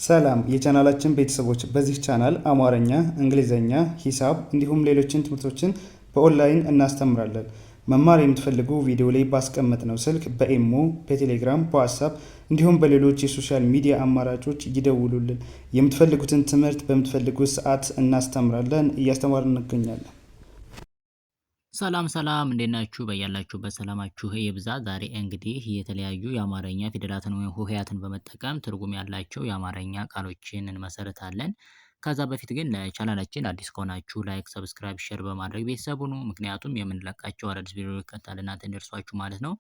ሰላም የቻናላችን ቤተሰቦች፣ በዚህ ቻናል አማርኛ፣ እንግሊዘኛ፣ ሂሳብ እንዲሁም ሌሎችን ትምህርቶችን በኦንላይን እናስተምራለን። መማር የምትፈልጉ ቪዲዮ ላይ ባስቀመጥነው ስልክ በኢሞ፣ በቴሌግራም፣ በዋትስአፕ እንዲሁም በሌሎች የሶሻል ሚዲያ አማራጮች ይደውሉልን። የምትፈልጉትን ትምህርት በምትፈልጉት ሰዓት እናስተምራለን፣ እያስተማርን እንገኛለን። ሰላም ሰላም፣ እንዴት ናችሁ? በያላችሁበት ሰላማችሁ ይብዛ። ዛሬ እንግዲህ የተለያዩ የአማርኛ ፊደላትን ወይም ሆሄያትን በመጠቀም ትርጉም ያላቸው የአማርኛ ቃሎችን እንመሰርታለን። ከዛ በፊት ግን ለቻናላችን አዲስ ከሆናችሁ ላይክ፣ ሰብስክራይብ፣ ሼር በማድረግ ቤተሰብ ሁኑ። ምክንያቱም የምንለቃቸው አዳዲስ ቪዲዮዎች ቀጥታ ለእናንተ እንዲደርሷችሁ ማለት ነው።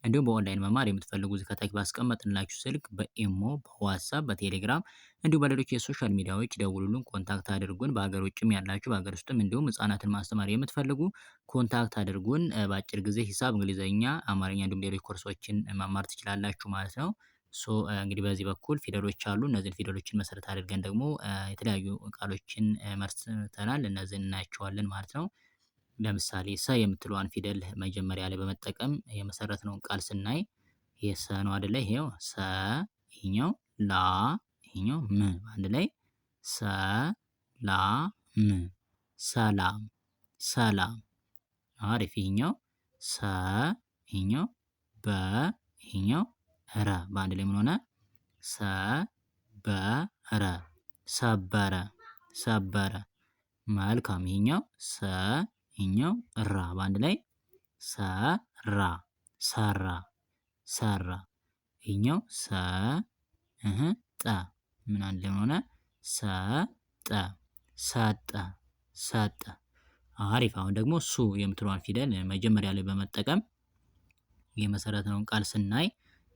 እንዲሁም በኦንላይን መማር የምትፈልጉ ከታች ባስቀመጥንላችሁ ስልክ በኢሞ፣ በዋትስአፕ፣ በቴሌግራም እንዲሁም በሌሎች የሶሻል ሚዲያዎች ደውሉልን፣ ኮንታክት አድርጉን። በሀገር ውጭም ያላችሁ በሀገር ውስጥም እንዲሁም ህጻናትን ማስተማር የምትፈልጉ ኮንታክት አድርጉን። በአጭር ጊዜ ሂሳብ፣ እንግሊዘኛ፣ አማርኛ እንዲሁም ሌሎች ኮርሶችን መማር ትችላላችሁ ማለት ነው። እንግዲህ በዚህ በኩል ፊደሎች አሉ። እነዚህን ፊደሎችን መሰረት አድርገን ደግሞ የተለያዩ ቃሎችን መርተናል። እነዚህን እናያቸዋለን ማለት ነው። ለምሳሌ ሰ የምትለዋን ፊደል መጀመሪያ ላይ በመጠቀም የመሰረትነውን ቃል ስናይ የሰ ነው አይደለ? ይሄው ሰ፣ ይሄኛው ላ፣ ይሄኛው ም፣ አንድ ላይ ሰ ላ ም፣ ሰላም ሰላም። አሪፍ። ይሄኛው ሰ፣ ይሄኛው በ፣ ይሄኛው ረ፣ በአንድ ላይ ምን ሆነ? ሰ በ ረ፣ ሰበረ ሰበረ። መልካም። ይሄኛው ሰ፣ ይሄኛው ራ፣ በአንድ ላይ ሰራ ሰራ ሰራ። ይሄኛው ሰ ጠ፣ ምን አንድ ላይ ሆነ? ሰጠ ሰጠ ሰጠ። አሪፍ። አሁን ደግሞ ሱ የምትለዋን ፊደል መጀመሪያ ላይ በመጠቀም የመሰረትነውን ቃል ስናይ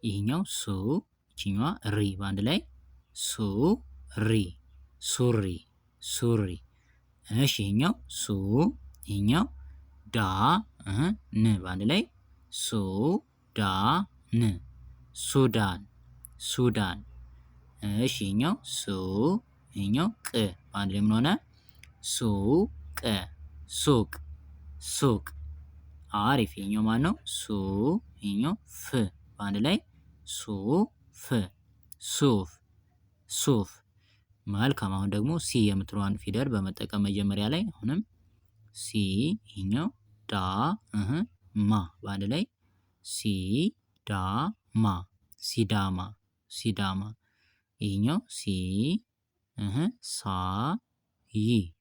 ይሄኛው ሱ፣ ይችኛዋ ሪ፣ በአንድ ላይ ሱ ሪ ሱሪ ሱሪ። እሺ፣ ይሄኛው ሱ፣ ይሄኛው ዳ ን፣ በአንድ ላይ ሱ ዳ ን ሱዳን ሱዳን። እሺ፣ ይሄኛው ሱ፣ ይሄኛው ቅ፣ በአንድ ላይ ምን ሆነ? ሱ ቅ ሱቅ ሱቅ። አሪፍ። ይሄኛው ማን ነው? ሱ፣ ይሄኛው ፍ፣ በአንድ ላይ ሱ ፍ ሱፍ ሱፍ። መልካም። አሁን ደግሞ ሲ የምትለዋን ፊደል በመጠቀም መጀመሪያ ላይ አሁንም ሲ፣ ይሄኛው ዳ ማ፣ በአንድ ላይ ሲ ዳ ማ ሲዳማ ሲዳማ። ይሄኛው ሲ ሳ ይ፣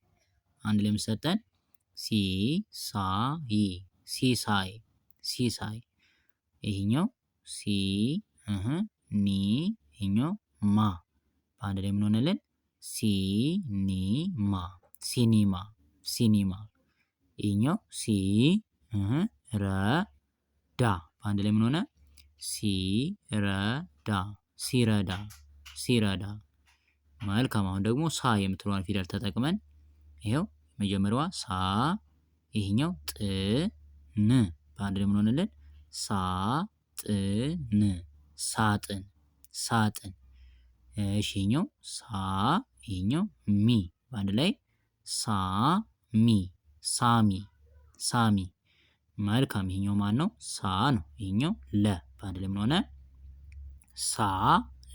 አንድ ላይ የሚሰጠን ሲ ሳ ይ ሲሳይ ሲሳይ። ይሄኛው ሲ ኒ፣ ይሄኛው ማ፣ በአንድ ላይ ምን ሆነልን? ሲኒማ ሲኒማ ሲኒማ። ይሄኛው ሲ ረ ዳ፣ በአንድ ላይ ምን ሆነ? ሲረዳ ሲረዳ ሲረዳ። መልካም። አሁን ደግሞ ሳ የምትለዋን ፊደል ተጠቅመን ይሄው መጀመሪያዋ ሳ፣ ይሄኛው ጥ ን፣ በአንድ ላይ ምን ሆነልን? ሳ ጥ ን ሳጥን ሳጥን። እሺ፣ ይሄኛው ሳ፣ ይሄኛው ሚ፣ በአንድ ላይ ሳ ሚ ሳሚ ሳሚ። መልካም። ይሄኛው ማን ነው? ሳ ነው። ይሄኛው ለ፣ በአንድ ላይ ምን ሆነ? ሳ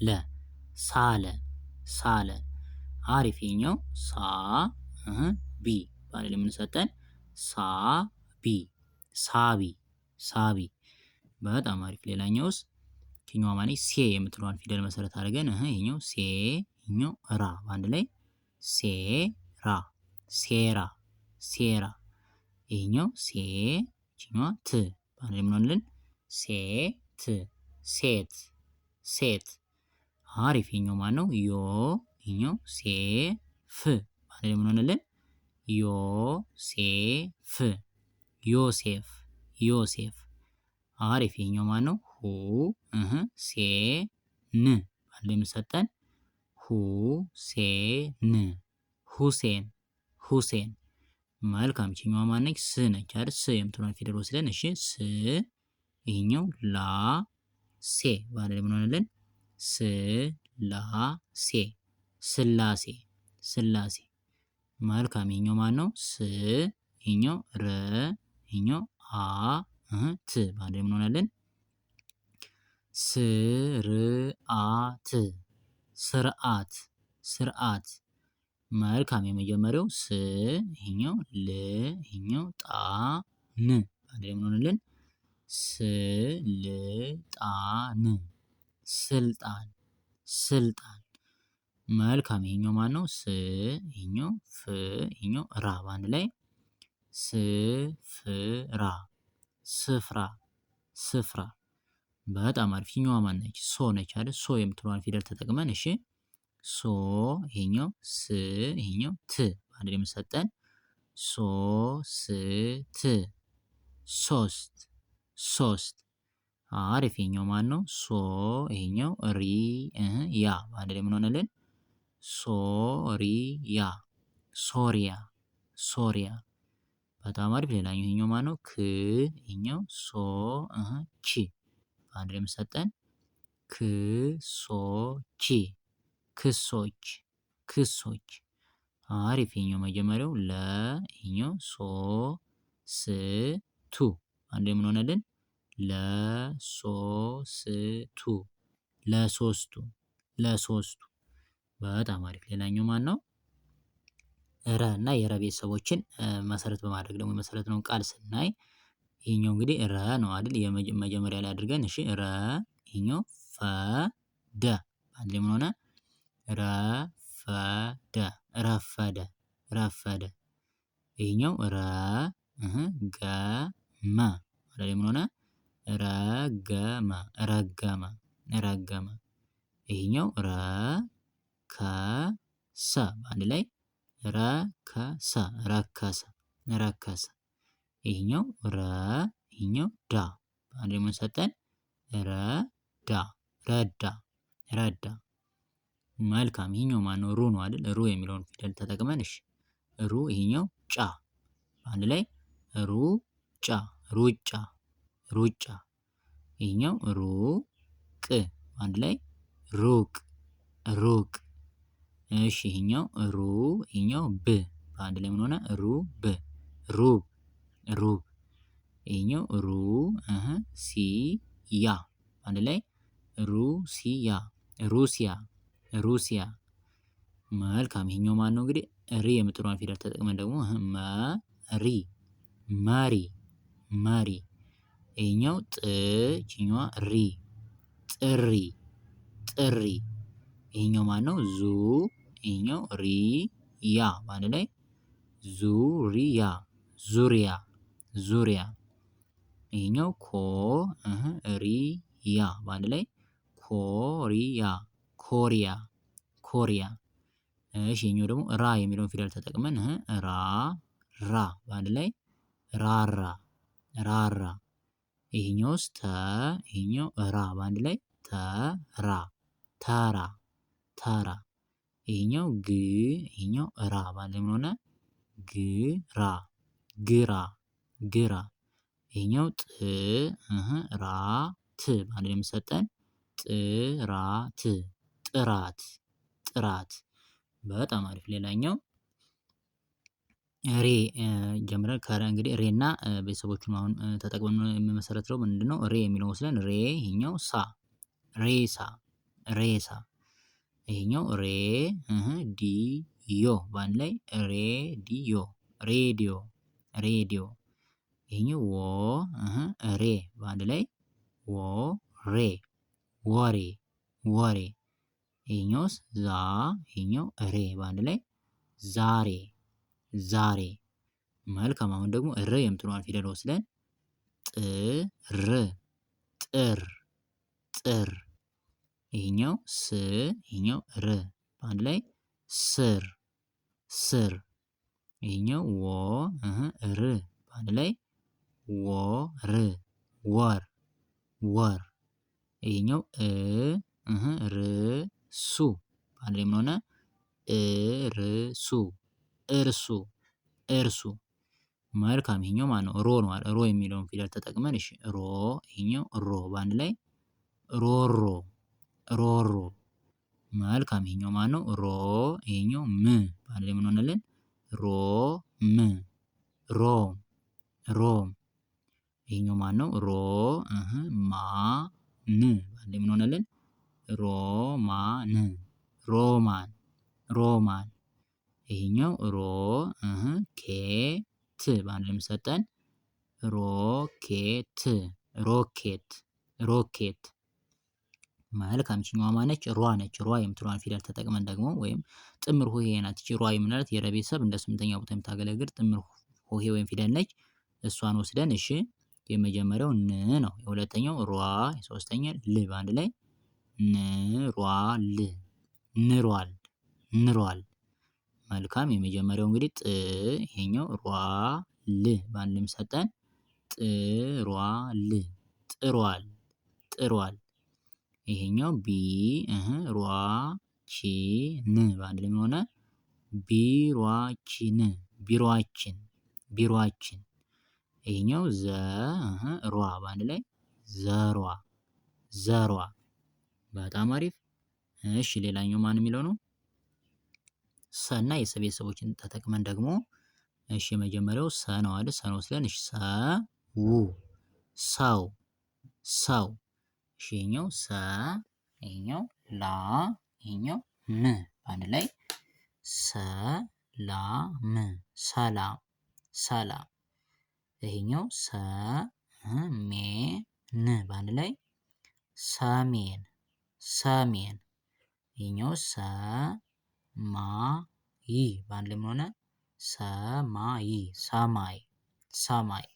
ለ ሳለ ሳለ። አሪፍ። ይሄኛው ሳ ቢ፣ በአንድ ላይ ምን ሰጠን? ሳ ቢ ሳቢ ሳቢ። በጣም አሪፍ። ሌላኛውስ ይሄኛው ማን? ሴ የምትለዋን ፊደል መሰረት አድርገን ይሄኛው ሴ፣ ይሄኛው ራ፣ በአንድ ላይ ሴራ ሴራ ሴራ። ይሄኛው ሴ፣ ይሄኛው ት፣ በአንድ ላይ ምን ሆነልን? ሴት ሴት ሴት። አሪፍ። ይሄኛው ማን ነው? ዮ፣ ይሄኛው ሴ ፍ፣ በአንድ ላይ ምን ሆነልን? ዮ ሴ ፍ ዮሴፍ ዮሴፍ። አሪፍ። ይሄኛው ማን ነው? ሁ ሴ ን፣ በአንድ ላይ የምንሰጠን ሁ ሴ ን ሁሴን ሁሴን። መልካም። ይችኛዋ ማነች? ስ ነች አይደል? ስ የምትለውን ፊደል ወስደን እሺ ስ፣ ይሄኛው ላ ሴ፣ በአንድ ላይ ምን ሆነልን? ስ ላ ሴ ስላሴ ስላሴ። መልካም። ይሄኛው ማን ነው? ስ፣ ይሄኛው ረ፣ ይሄኛው አ ት፣ በአንድ ላይ ምን ሆነልን? ስርዓት ስርዓት ስርዓት። መልካም የመጀመሪያው ስ ይሄኛው ል ይሄኛው ጣ ን አንድ ላይ ምን ሆነልን? ስልጣን ስልጣን ስልጣን። መልካም ይሄኛው ማን ነው? ስ ይሄኛው ፍ ይሄኛው ራ በአንድ ላይ ስፍራ ስፍራ ስፍራ። በጣም አሪፍ። ይሄኛዋ ማን ነች? ሶ ነች አይደል? ሶ የምትለዋን ፊደል ተጠቅመን እሺ ሶ ይሄኛው ስ ይሄኛው ት አንድ ላይ የምንሰጠን ሶ ስ ት ሶስት ሶስት። አሪፍ። ይሄኛው ማን ነው? ሶ ይሄኛው ሪ ያ አንድ ላይ ምን ሆነልን? ሶሪያ ሶሪያ ሶሪያ። በጣም አሪፍ። ሌላኛው ይሄኛው ማን ነው? ክ ይሄኛው ሶ ቺ አንድ ላይ የምንሰጠን ክሶቺ ክሶች ክሶች። አሪፍ። ይሄኛው መጀመሪያው ለ ይሄኛው ሶ ስ ቱ አንድ ላይ ምን ሆነልን? ለሶስቱ ለሶስቱ ለሶስቱ። በጣም አሪፍ። ሌላኛው ማን ነው? ረ እና የረ ቤተሰቦችን መሰረት በማድረግ ደግሞ የመሰረትነውን ቃል ስናይ ይሄኛው እንግዲህ ረ ነው አይደል? የመጀመሪያ ላይ አድርገን እሺ ረ ይሄኛው ፈ ደ አንድ ላይ ምን ሆነ? ረፈደ ረፈደ ረፈደ። ይሄኛው ረ ገመ አንድ ላይ ምን ሆነ? ረገመ ረገመ ረገመ። ይሄኛው ረከሰ አንድ ላይ ረከሰ ረከሰ ረከሰ። ይሄኛው ረ ይሄኛው ዳ አንድ ላይ ምን ሰጠን? ረዳ ረዳ ረዳ። መልካም። ይሄኛው ማነው? ሩ ነው አይደል? ሩ የሚለውን ፊደል ተጠቅመን እሺ ሩ ይሄኛው ጫ አንድ ላይ ሩጫ ሩጫ ሩጫ። ይሄኛው ሩቅ አንድ ላይ ሩቅ ሩቅ። እሺ ይሄኛው ሩ ይሄኛው ብ በአንድ ላይ ምን ሆነ? ሩብ ሩብ ሩብ። ይሄኛው ሩ ሲ ያ አንድ ላይ ሩሲያ ሩሲያ ሩሲያ። መልካም። ይሄኛው ማን ነው? እንግዲህ ሪ የምትለዋን ፊደል ተጠቅመን ደግሞ መሪ መሪ መሪ። ይሄኛው ጥ ይሄኛዋ ሪ ጥሪ ጥሪ። ይሄኛው ማን ነው? ዙ ይሄኛው ሪ ያ በአንድ ላይ ዙሪያ ዙሪያ ዙሪያ። ይሄኛው ኮ ሪ ያ በአንድ ላይ ኮሪያ ኮሪያ ኮሪያ። እሺ ይሄኛው ደግሞ ራ የሚለውን ፊደል ተጠቅመን ራ ራ በአንድ ላይ ራራ ራራ። ይሄኛውስ ተ ይሄኛው ራ በአንድ ላይ ተራ ተራ ተራ። ይሄኛው ግ ይሄኛው ራ በአንድ ላይ ምን ሆነ? ግራ ግራ ግራ። ይሄኛው ጥ ራ ት በአንድ ላይ የምሰጠን ጥራት ጥራት ጥራት። በጣም አሪፍ። ሌላኛው ሬ ጀምረን ከረ እንግዲህ ሬ እና ቤተሰቦቹን አሁን ተጠቅመን የምመሰረተው ምንድነው? ሬ የሚለው ወስደን ሬ ይሄኛው ሳ ሬሳ ሬሳ። ይሄኛው ሬ ዲ ዮ በአንድ ላይ ሬዲዮ ሬዲዮ ሬዲዮ። ይሄኛው ወ ሬ በአንድ ላይ ወሬ ወሬ ወሬ። ይሄኛውስ ዛ ይሄኛው ሬ በአንድ ላይ ዛሬ ዛሬ። መልካም። አሁን ደግሞ ር የምትለዋን ፊደል ወስደን ጥር ጥር ጥር። ይሄኛው ስ ይሄኛው ር በአንድ ላይ ስር ስር። ይሄኛው ወ ር በአንድ ላይ ወር ወር ወር። ይሄኛው ር ሱ በአንድ ላይ ምን ሆነ? እርሱ እርሱ እርሱ። መልካም። ይሄኛው ማን ነው? ሮ ነው አይደል? ሮ የሚለውን ፊደል ተጠቅመን እሺ ሮ ይሄኛው ሮ በአንድ ላይ ሮሮ ሮሮ። መልካም። ይሄኛው ማን ነው? ሮ ይሄኛው ም በአንድ ላይ ምን ሆነልን? ሮም ሮም ሮም። ይሄኛው ማን ነው? ሮ ማ ን በአንድ ላይ ምን ሆነልን? ሮማን ሮማን ሮማን። ይሄኛው ሮ ኬ ት በአንድ ላይ የሚሰጠን ሮኬት ሮኬት ሮኬት። መልካም ይችኛዋ ማነች? ሯ ነች። ሯ የምትለዋን ፊደል ተጠቅመን ደግሞ ወይም ጥምር ሆሄ ናት። ይቺ ሯ የምንላት የረ ቤተሰብ እንደ ስምንተኛ ቦታ የምታገለግል ጥምር ሆሄ ወይም ፊደል ነች። እሷን ወስደን እሺ የመጀመሪያው ን ነው። የሁለተኛው ሯ፣ የሶስተኛ ል በአንድ ላይ ንሯል ንሯል ንሯል። መልካም የመጀመሪያው እንግዲህ ጥ፣ ይሄኛው ሯ ል በአንድ ላይ የሚሰጠን ጥሯል ጥሯል ጥሯል። ይሄኛው ቢ ሯ ቺ ን በአንድ ላይ ሆነ ቢሯችን ቢሯችን ቢሯችን። ይሄኛው ዘ ሯ በአንድ ላይ ዘሯ ዘሯ። በጣም አሪፍ። እሺ ሌላኛው ማን የሚለው ነው? ሰና የሰ ቤተሰቦችን ተጠቅመን ደግሞ እሺ የመጀመሪያው ሰ ነው አይደል? ሰ ነው ወስደን እሺ ሰው ሰው። እሺ ይሄኛው ሰ፣ ይሄኛው ላ፣ ይሄኛው ም በአንድ ላይ ሰላም ሰላም ሰላም። ይሄኛው ሰ ሜ ን በአንድ ላይ ሰሜን ሰሜን። ይሄኛው ሰ ማ ይ በአንድ ላይ ምን ሆነ? ሰማይ ሰማይ ሰማይ።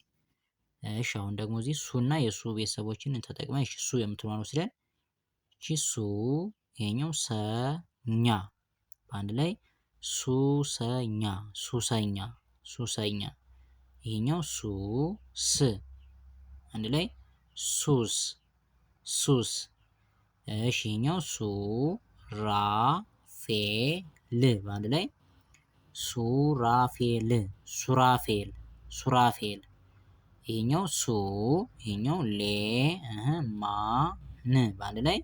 እሺ አሁን ደግሞ እዚህ ሱና የሱ ቤተሰቦችን ተጠቅመን እሺ ሱ የምትለዋን ወስደን እቺ ሱ፣ ይሄኛው ሰኛ በአንድ ላይ ሱሰኛ ሱሰኛ ሱሰኛ። ይሄኛው ሱ ስ አንድ ላይ ሱስ ሱስ። እሺ ይሄኛው ሱ ራ ፌ ል በአንድ ላይ ሱራፌል ሱራፌል ሱራፌል። ይሄኛው ሱ፣ ይሄኛው ሌ ማ ን በአንድ ላይ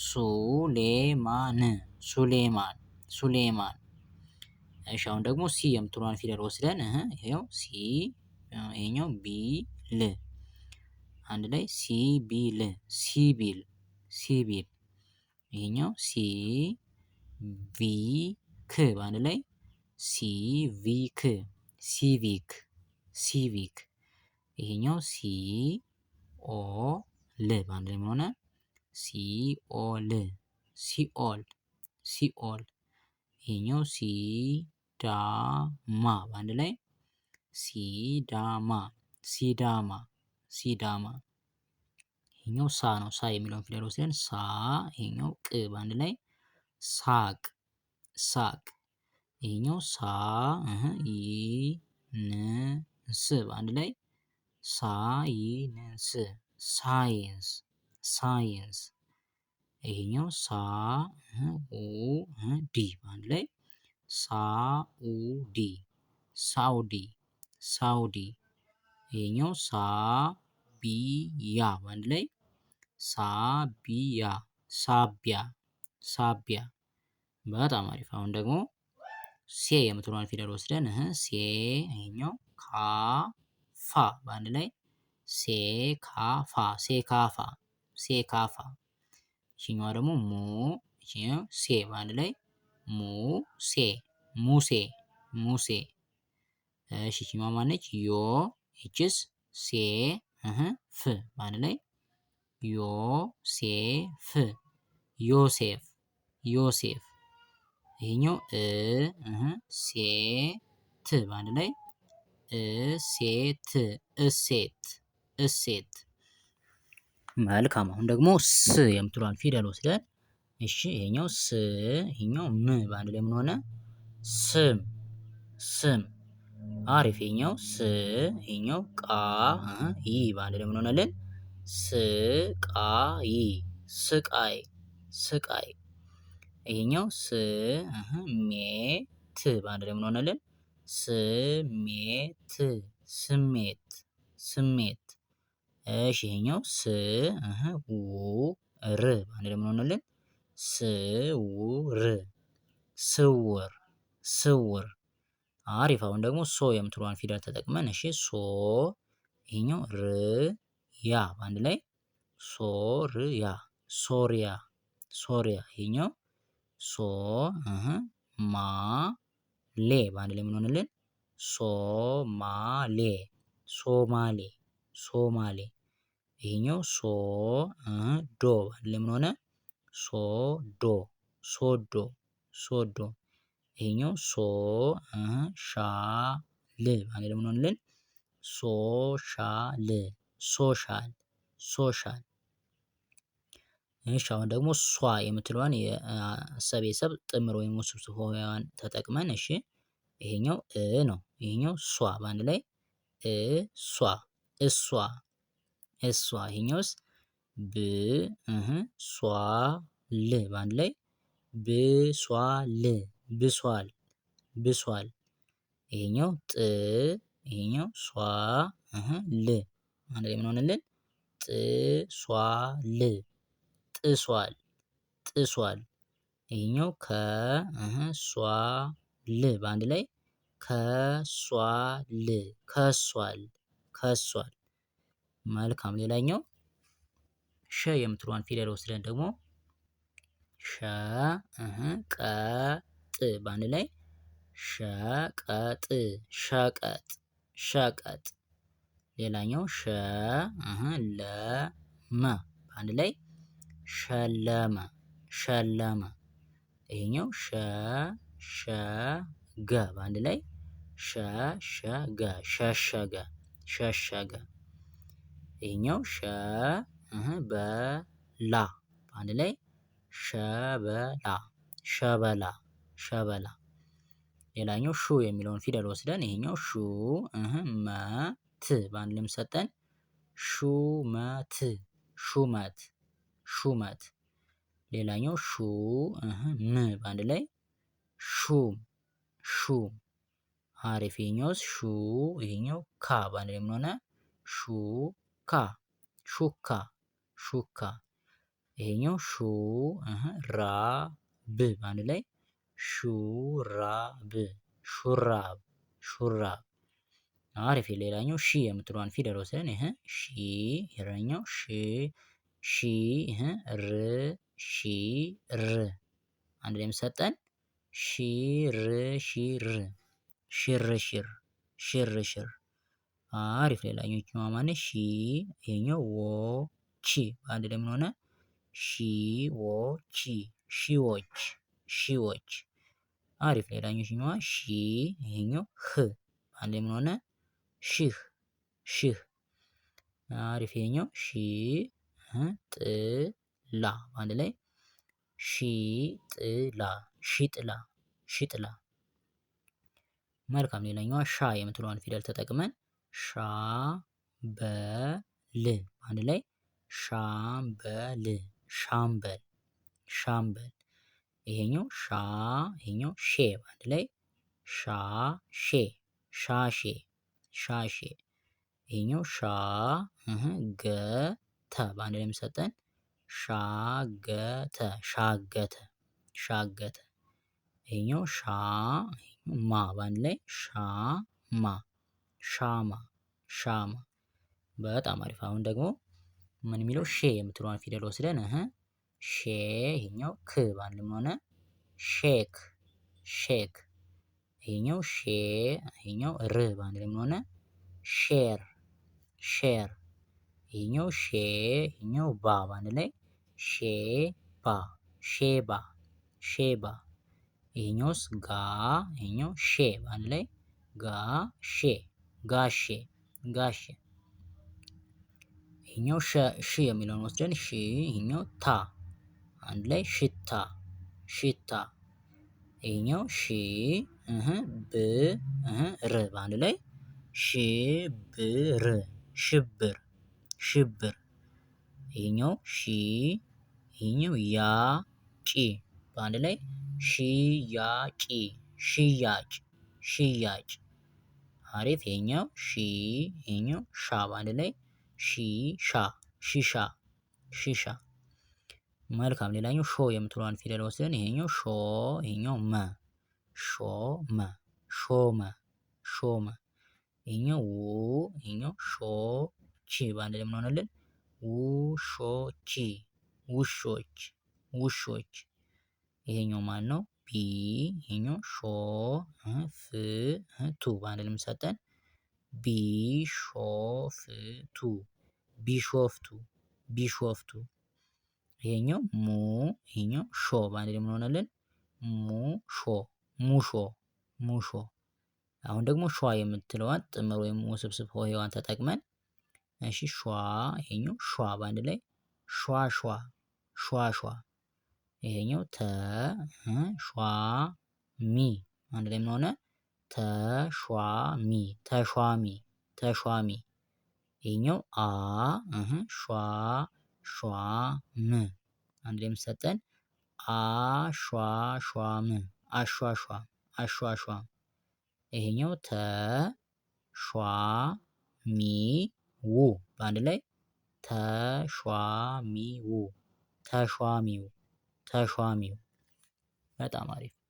ሱሌማን ሱሌማን ሱሌማን። እሺ አሁን ደግሞ ሲ የምትለዋን ፊደል ወስደን ይሄው ሲ፣ ይሄኛው ቢ ል አንድ ላይ ሲቢል ሲቢል ሲቢል። ይሄኛው ሲ ቪ ክ በአንድ ላይ ሲቪክ ሲቪክ ሲቪክ። ይሄኛው ሲ ኦ ል በአንድ ላይ ምን ሆነ? ሲኦል ሲኦል ሲኦል። ይሄኛው ሲ ዳ ማ በአንድ ላይ ሲዳማ ሲዳማ ሲዳማ። ይሄኛው ሳ ነው። ሳ የሚለውን ፊደል ወስደን ሳ፣ ይሄኛው ቅ በአንድ ላይ ሳቅ ሳቅ። ይሄኛው ሳ ይ ን ስ በአንድ ላይ ሳይንስ ሳይንስ ሳይንስ። ይሄኛው ሳ ኡ ዲ በአንድ ላይ ሳኡዲ ሳውዲ ሳውዲ። ይሄኛው ሳ ቢያ በአንድ ላይ ሳቢያ ሳቢያ ሳቢያ። በጣም አሪፍ። አሁን ደግሞ ሴ የምትለዋን ፊደል ወስደን ሴ፣ ይሄኛው ካ ፋ በአንድ ላይ ሴካፋ ሴካፋ ሴካፋ። ይችኛዋ ደግሞ ሙ፣ ይችኛው ሴ በአንድ ላይ ሙሴ ሙሴ ሙሴ። እሺ ይችኛዋ ማነች? ዮ፣ ይችስ ሴ ፍ በአንድ ላይ ዮሴፍ ዮሴፍ ዮሴፍ። ይሄኛው ሴት በአንድ ላይ እሴት እሴት እሴት። መልካም። አሁን ደግሞ ስ የምትለዋን ፊደል ወስደን እሺ ይሄኛው ስ፣ ይሄኛው ም በአንድ ላይ ምን ሆነ? ስም ስም። አሪፍ። ይሄኛው ስ፣ ይሄኛው ቃ ይ በአንድ ላይ ምን ሆነልን? ስቃይ ስቃይ ስቃይ። ይሄኛው ስ ሜ ት በአንድ ላይ ምን ሆነልን? ስሜት ስሜት ስሜት። እሺ ይሄኛው ስ ው ር በአንድ ላይ ምን ሆነልን? ስውር ስውር ስውር። አሪፍ። አሁን ደግሞ ሶ የምትለዋን ፊደል ተጠቅመን እሺ ሶ፣ ይሄኛው ር ያ በአንድ ላይ ሶርያ ሶሪያ ሶሪያ። ይሄኛው ሶ ማ ሌ በአንድ ላይ ምን ሆነልን? ሶማሌ ሶማሌ ሶማሌ። ይሄኛው ሶ ዶ በአንድ ላይ ምን ሆነ? ሶዶ ሶዶ ሶዶ። ይሄኛው ሶ ሻ ል በአንድ ላይ ምን ሆነልን? ሶሻል ሶሻል ሶሻል። እሺ አሁን ደግሞ ሷ የምትለዋን የሰ ቤተሰብ ጥምር ወይም ውስብስብ ሆሄያዋን ተጠቅመን እሺ ይሄኛው ነው። ይሄኛው ሷ በአንድ ላይ እሷ እሷ እሷ። ይሄኛውስ ብ ሷ ል በአንድ ላይ ብሷል ብሷል ብሷል። ይሄኛው ጥ ይሄኛው ሷ ል አንድ ላይ ምን ሆነልን? ጥሷል ጥሷል ጥሷል። ይሄኛው ከ ሷ ል በአንድ ላይ ከሷል ከሷል ከሷል። መልካም። ሌላኛው ሸ የምትለዋን ፊደል ወስደን ደግሞ ሸ ቀ ጥ በአንድ ላይ ሸቀጥ ሸቀጥ ሸቀጥ። ሌላኛው ሸ ለ መ በአንድ ላይ ሸለመ ሸለመ። ይሄኛው ሸ ገ በአንድ ላይ ሸሸገ ሸሸገ ሸሸገ። ይሄኛው ሸ በላ በአንድ ላይ ሸበላ ሸበላ ሸበላ። ሌላኛው ሹ የሚለውን ፊደል ወስደን ይሄኛው ሹ መት በአንድ ላይ ሰጠን ሹመት ሹመት ሹመት። ሌላኛው ሹ ም በአንድ ላይ ሹም ሹም። አሪፍ። ይሄኛውስ ሹ ይሄኛው ካ በአንድ ላይ ምን ሆነ? ሹካ ሹካ ሹካ። ይሄኛው ሹ ራ ብ በአንድ ላይ ሹራብ ሹራብ ሹራብ። አሪፍ። ሌላኛው ሺ የምትለዋን ፊደል ወስደን ይሄ ሺ ይሄኛው ሺ ሺ ር ሺ ር አንድ ላይ ሰጠን ሺር ሺር ሽርሽር ሽርሽር። አሪፍ። ሌላኛው ማነው? ሺ ይሄኛው ዎ ቺ በአንድ ላይ ምን ሆነ? ሺዎች ሺዎች ሺዎች። አሪፍ። ሌላኛው ሺ ይሄኛው ህ በአንድ ላይ ምን ሆነ? ሺህ ሺህ። አሪፍ። ይሄኛው ሺ ጥላ በአንድ ላይ ሺጥላ ሺጥላ ሺጥላ። መልካም። ሌላኛዋ ሻ የምትለዋን ፊደል ተጠቅመን ሻ በል አንድ ላይ ሻምበል ሻምበል ሻምበል። ይሄኛው ሻ ይሄኛው ሼ አንድ ላይ ሻሼ ሻሼ ሻሼ። ይሄኛው ሻ ገተ በአንድ ላይ የሚሰጠን ሻገተ ሻገተ ሻገተ። ይሄኛው ሻ ማ በአንድ ላይ ሻማ ሻማ ሻማ። በጣም አሪፍ። አሁን ደግሞ ምን የሚለው ሼ የምትለዋን ፊደል ወስደን ሼ ይሄኛው ክ በአንድ ላይ ምን ሆነ? ሼክ ሼክ። ይሄኛው ሼ ይሄኛው ር በአንድ ላይ ምን ሆነ? ሼር ሼር። ይሄኛው ሼ ይሄኛው ባ በአንድ ላይ ሼባ ሼባ ሼባ። ይሄኛውስ ጋ ይሄኛው ሼ በአንድ ላይ ጋሼ ጋሼ ጋሼ። ይሄኛው ሺ የሚለውን ወስደን ሺ ይሄኛው ታ አንድ ላይ ሽታ ሽታ። ይሄኛው ሺ ብ ር በአንድ ላይ ሽብር ሽብር ሽብር። ይሄኛው ሺ ይሄኛው ያ ጪ በአንድ ላይ ሽያጪ ሽያጭ ሽያጭ። አሪፍ። ይሄኛው ሺ ይሄኛው ሻ በአንድ ላይ ሺሻ ሺሻ ሺሻ። መልካም። ሌላኛው ሾ የምትለዋን ፊደል ወስደን ይሄኛው ሾ ይሄኛው መ ሾመ ሾመ ሾመ። ይሄኛው ው ይሄኛው ሾ ቺ በአንድ ላይ ምን ሆነልን? ውሾች ውሾች ውሾች። ይሄኛው ማን ነው? ቢ። ይሄኛው ሾ ፍ ቱ በአንድ ላይ የምሰጠን ቢሾፍቱ ቢሾፍቱ ቢሾፍቱ። ይሄኛው ሙ። ይሄኛው ሾ በአንድ ላይ ምን ሆነልን? ሙሾ ሙሾ ሙሾ። አሁን ደግሞ ሿ የምትለዋን ጥምር ወይም ውስብስብ ሆሄዋን ተጠቅመን እሺ ሿ። ይሄኛው ሿ በአንድ ላይ ሿ ሿ ሿ ሿ። ይሄኛው ተ ሿ ሚ አንድ ላይ ምን ሆነ? ተሿሚ ተሿሚ ተሿሚ። ይሄኛው አ ሿ ሿም አንድ ላይ የምትሰጠን አሿሿም አሿሿም አሿሿም። ይሄኛው ተ ሿ ሚ ው በአንድ ላይ ተሿሚው ተሿሚው ተሿሚው። በጣም አሪፍ።